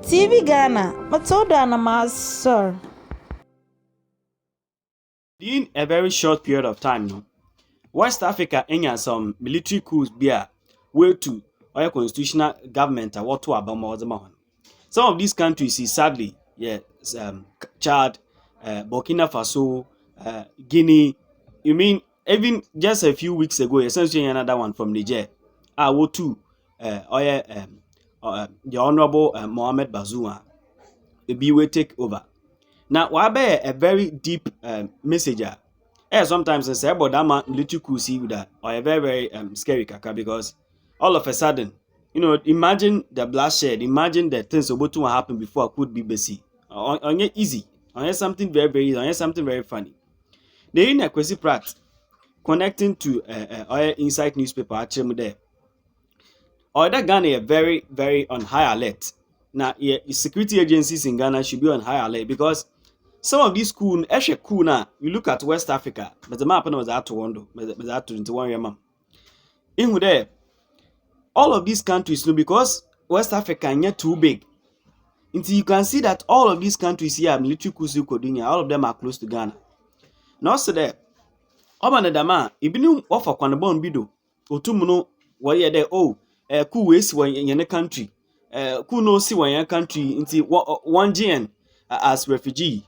TV Ghana, Matilda and sir. In a very short period of time, no, West Africa had some military coups be way to our constitutional government and what to Abama. Some of these countries is sadly, Chad, Burkina Faso, Guinea. You mean even just a few weeks ago, essentially another one from Niger. I wo to the Honorable Mohamed Bazoum, be will take over. Now, why be a very deep message? Sometimes I say about that man little cool see with that or a very scary kaka because all of a sudden, imagine the bloodshed, imagine the things about to happen before I could be busy. On easy, on something very very easy, on something very funny. They in a Kwesi Pratt connecting to Insight newspaper actually there. Or that Ghana are very very on high alert. Now, security agencies in Ghana should be on high alert because some of these cool, actually cool now. You look at West Africa, but the map was out to one, but that to 21 year man. In there, all of these countries, because West Africa is too big, until you can see that all of these countries here, military coups, all of them are close to Ghana. Now, so there, Oban Dama, Ibinu offer Kwanabon Bido, Otumuno, why you there? Oh, cool ways when in a country, cool no see when your country into one GN as refugees,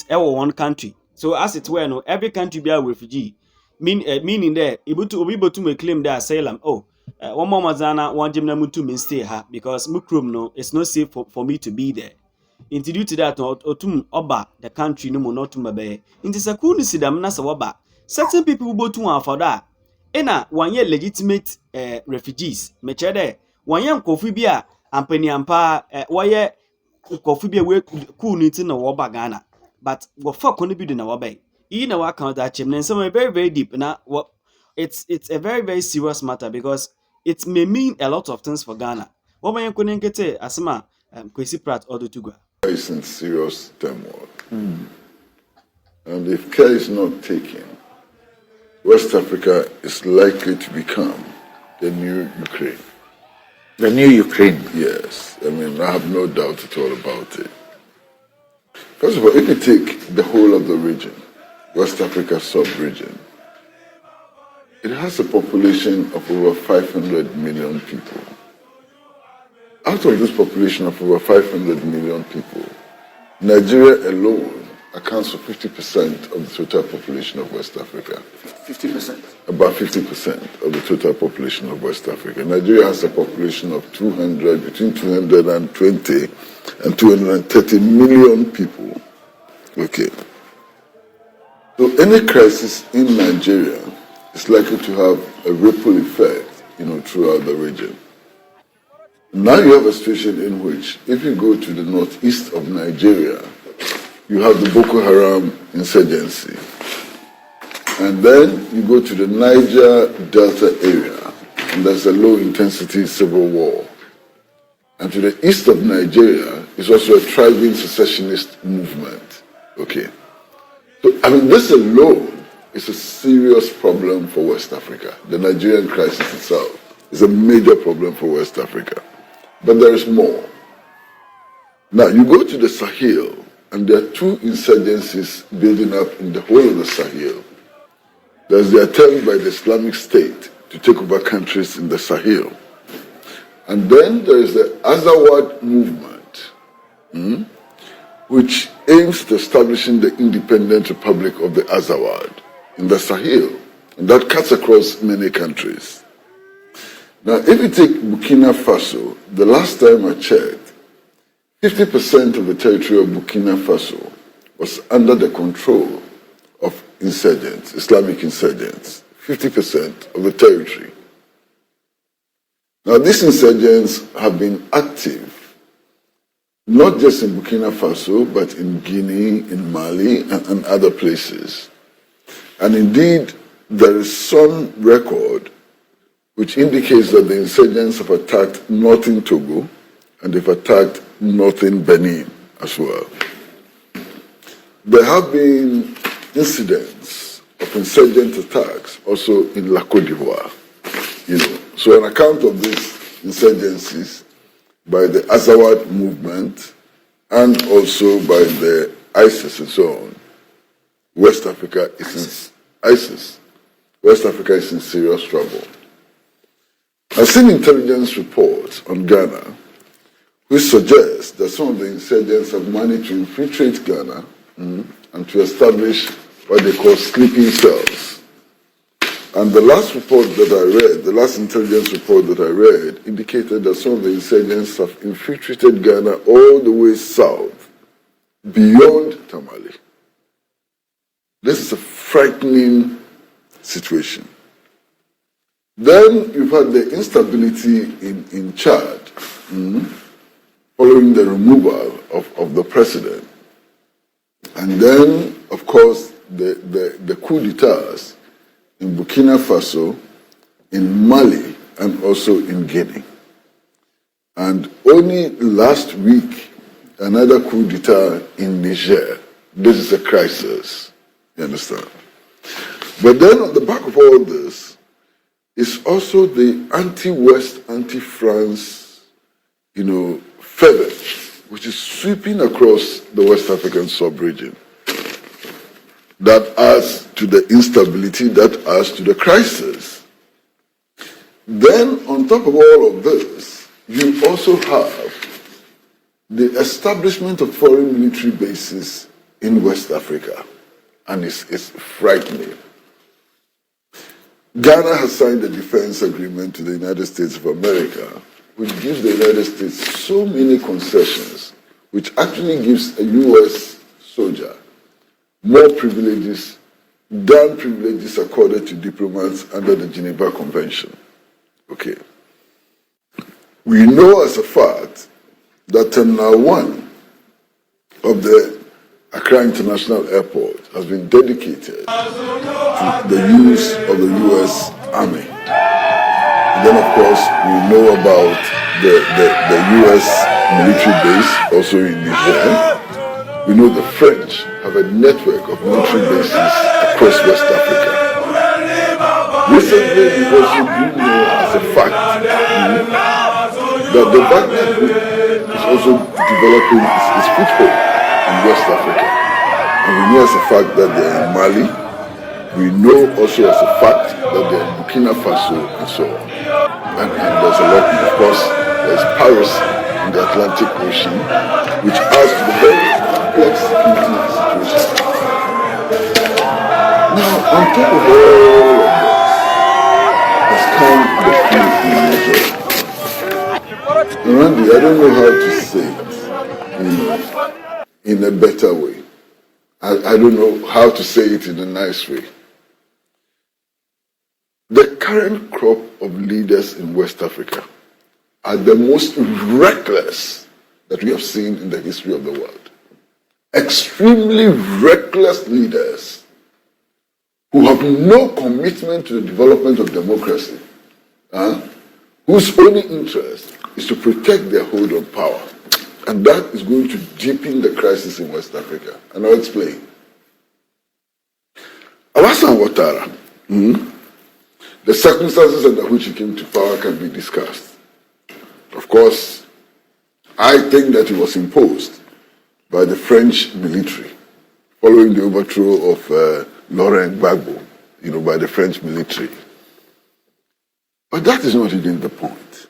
one country. So as it were, no, every country be a refugee. Meaning there, able to make claim there asylum. Oh, one more mazana, one gymna mutu mean stay ha because mukrum no, it's not safe for me to be there. Due to that, otum oba the country no more not to mabe. Into sakuni sidam na sawaba. Certain people go to for that. Ena 1 year legitimate refugees. Mechede 1 year kofi bia ampeni ampa 1 year kofi bia we cool niti na woba Ghana. But what fuck only be na woba. In our account that chimney some very very deep. Now what it's a very very serious matter because it may mean a lot of things for Ghana. What man couldn't get asma Kwesi Pratt or Tugwa. Is in serious turmoil. And if care is not taken, West Africa is likely to become the new Ukraine. The new Ukraine? Yes. I mean, I have no doubt at all about it. First of all, if you take the whole of the region, West Africa sub-region, it has a population of over 500 million people. Out of this population of over 500 million people, Nigeria alone accounts for 50% of the total population of West Africa. 50%? About 50% of the total population of West Africa. Nigeria has a population of between 220 and 230 million people. Okay. So any crisis in Nigeria is likely to have a ripple effect, throughout the region. Now you have a situation in which, if you go to the northeast of Nigeria, you have the Boko Haram insurgency. And then you go to the Niger Delta area, and there's a low-intensity civil war. And to the east of Nigeria is also a thriving secessionist movement. Okay. So, this alone is a serious problem for West Africa. The Nigerian crisis itself is a major problem for West Africa. But there is more. Now, you go to the Sahel, and there are two insurgencies building up in the whole of the Sahel. There's the attempt by the Islamic State to take over countries in the Sahel. And then there is the Azawad movement, which aims at establishing the independent Republic of the Azawad in the Sahel. And that cuts across many countries. Now, if you take Burkina Faso, the last time I checked, 50% of the territory of Burkina Faso was under the control of insurgents, Islamic insurgents. 50% of the territory. Now, these insurgents have been active, not just in Burkina Faso, but in Guinea, in Mali, and other places. And indeed, there is some record which indicates that the insurgents have attacked northern Togo and they've attacked northern Benin as well. There have been incidents of insurgent attacks also in La Côte d'Ivoire. So on account of these insurgencies, by the Azawad movement and also by the ISIS and so on, West Africa is in serious trouble. I've seen intelligence reports on Ghana which suggests that some of the insurgents have managed to infiltrate Ghana and to establish what they call sleeping cells. And the last report that I read, the last intelligence report that I read, indicated that some of the insurgents have infiltrated Ghana all the way south, beyond Tamale. This is a frightening situation. Then you've had the instability in Chad, following the removal of the president. And then, of course, the coup d'etats in Burkina Faso, in Mali, and also in Guinea. And only last week, another coup d'etat in Niger. This is a crisis, you understand? But then on the back of all this is also the anti-West, anti-France, feather, which is sweeping across the West African sub-region. That adds to the instability, that adds to the crisis. Then, on top of all of this, you also have the establishment of foreign military bases in West Africa, and it's frightening. Ghana has signed a defense agreement to the United States of America, which gives the United States so many concessions, which actually gives a U.S. soldier more privileges than privileges accorded to diplomats under the Geneva Convention. Okay. We know as a fact that Terminal 1 of the Accra International Airport has been dedicated to the use of the U.S. Army. And then, of course, we know about the U.S. military base also in Niger. We know the French have a network of military bases across West Africa. Recently, we also do know as a fact that the Wagner Group is also developing its foothold in West Africa. And we know as a fact that they're in Mali. We know also as a fact that they're in Burkina Faso and so on. And there's a lot, of course, there's Paris in the Atlantic Ocean, which adds to the very complex security situation. Now, on top of all of this, has come the coup in Nigeria. Randy, I don't know how to say it in a better way. I don't know how to say it in a nice way. The current crop of leaders in West Africa are the most reckless that we have seen in the history of the world. Extremely reckless leaders who have no commitment to the development of democracy, whose only interest is to protect their hold on power. And that is going to deepen the crisis in West Africa. And I'll explain. Alassane Ouattara, the circumstances under which he came to power can be discussed. Of course, I think that he was imposed by the French military following the overthrow of Laurent Gbagbo, by the French military. But that is not even the point.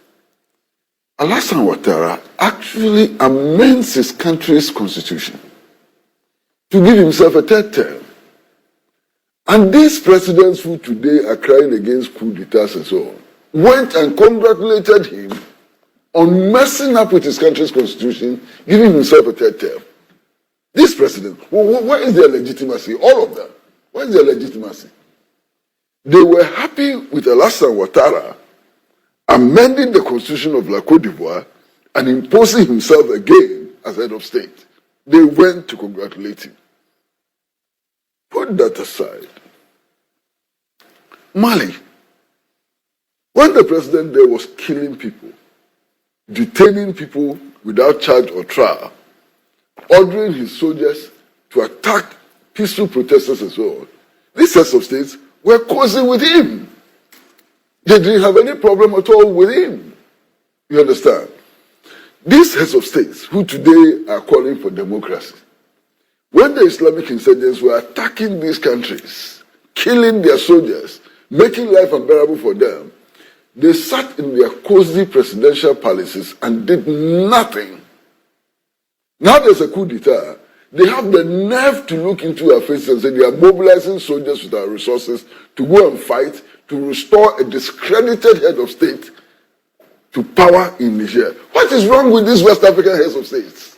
Alassane Ouattara actually amends his country's constitution to give himself a third term. And these presidents who today are crying against coup d'etats and so on, went and congratulated him on messing up with his country's constitution, giving himself a third term. This president, where is their legitimacy? All of them. Where is their legitimacy? They were happy with Alassane Ouattara amending the constitution of La Côte d'Ivoire and imposing himself again as head of state. They went to congratulate him. Put that aside. Mali, when the president there was killing people, detaining people without charge or trial, ordering his soldiers to attack peaceful protesters and so on, these sets of states were causing with him. They didn't have any problem at all with him. You understand? These heads of states who today are calling for democracy, when the Islamic insurgents were attacking these countries, killing their soldiers, making life unbearable for them, they sat in their cozy presidential palaces and did nothing. Now there's a coup d'etat. They have the nerve to look into our faces and say they are mobilizing soldiers with our resources to go and fight to restore a discredited head of state to power in Niger. What is wrong with these West African heads of states?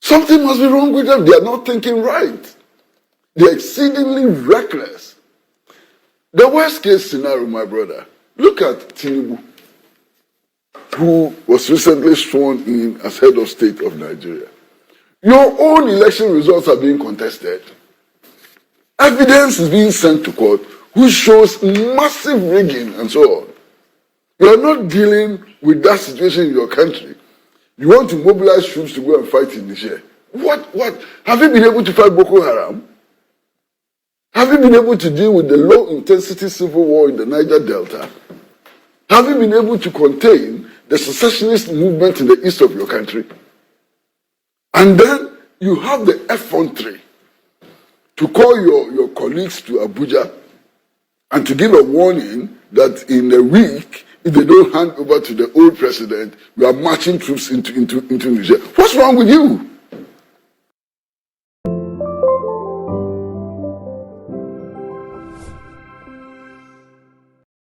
Something must be wrong with them. They are not thinking right. They are exceedingly reckless. The worst case scenario, my brother, look at Tinubu, who was recently sworn in as head of state of Nigeria. Your own election results are being contested. Evidence is being sent to court which shows massive rigging and so on. You are not dealing with that situation in your country. You want to mobilize troops to go and fight in Niger. What? Have you been able to fight Boko Haram? Have you been able to deal with the low-intensity civil war in the Niger Delta? Have you been able to contain the secessionist movement in the east of your country? And then you have the effrontery to call your colleagues to Abuja and to give a warning that in a week, if they don't hand over to the old president, we are marching troops into Niger. What's wrong with you?